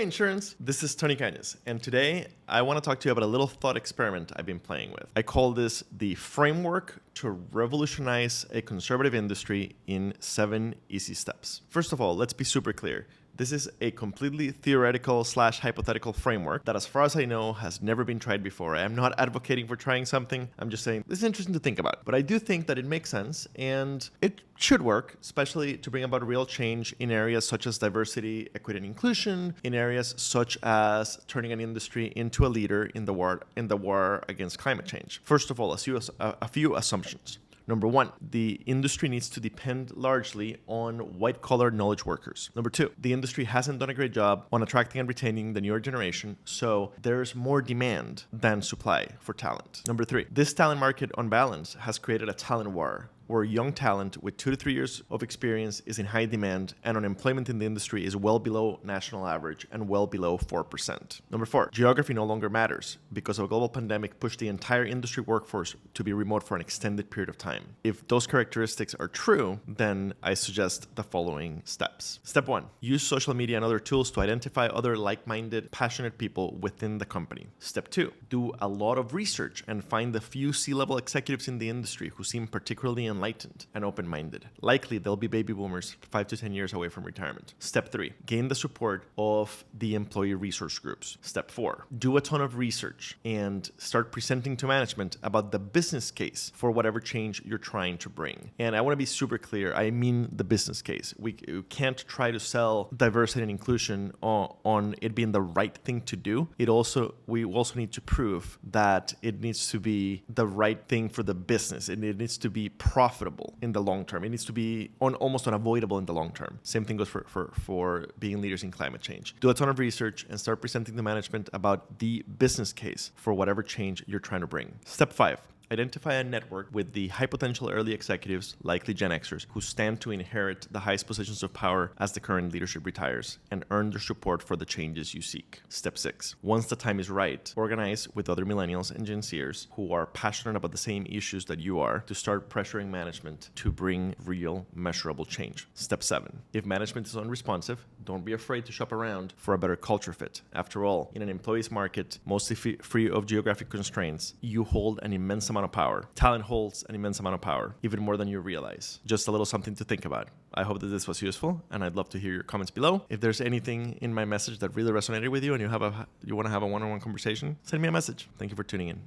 Hey Insurance, this is Tony Cañas, and today I want to talk to you about a little thought experiment I've been playing with. I call this the framework to revolutionize a conservative industry in 7 easy steps. First of all, let's be super clear. This is a completely theoretical / hypothetical framework that, as far as I know, has never been tried before. I am not advocating for trying something. I'm just saying this is interesting to think about. But I do think that it makes sense and it should work, especially to bring about real change in areas such as diversity, equity, and inclusion, in areas such as turning an industry into a leader in the war against climate change. First of all, a few assumptions. Number one, the industry needs to depend largely on white-collar knowledge workers. Number two, the industry hasn't done a great job on attracting and retaining the newer generation, so there's more demand than supply for talent. Number three, this talent market on balance has created a talent war, where young talent with 2 to 3 years of experience is in high demand and unemployment in the industry is well below national average and well below 4%. Number four, geography no longer matters because a global pandemic pushed the entire industry workforce to be remote for an extended period of time. If those characteristics are true, then I suggest the following steps. Step one, use social media and other tools to identify other like-minded, passionate people within the company. Step two, do a lot of research and find the few C-level executives in the industry who seem particularly enlightened and open-minded. Likely, they'll be baby boomers 5 to 10 years away from retirement. Step three, gain the support of the employee resource groups. Step four, do a ton of research and start presenting to management about the business case for whatever change you're trying to bring. And I want to be super clear. I mean the business case. We can't try to sell diversity and inclusion on it being the right thing to do. We also need to prove that it needs to be the right thing for the business, and it needs to be profitable in the long term. It needs to be almost unavoidable in the long term. Same thing goes for being leaders in climate change. Do a ton of research and start presenting to management about the business case for whatever change you're trying to bring. Step five, identify a network with the high potential early executives, likely Gen Xers, who stand to inherit the highest positions of power as the current leadership retires and earn their support for the changes you seek. Step six, once the time is right, organize with other millennials and Gen Zers who are passionate about the same issues that you are to start pressuring management to bring real, measurable change. Step seven, if management is unresponsive, don't be afraid to shop around for a better culture fit. After all, in an employee's market, mostly free of geographic constraints, you hold an immense amount of power. Talent holds an immense amount of power, even more than you realize. Just a little something to think about. I hope that this was useful, and I'd love to hear your comments below. If there's anything in my message that really resonated with you and you want to have a one-on-one conversation, send me a message. Thank you for tuning in.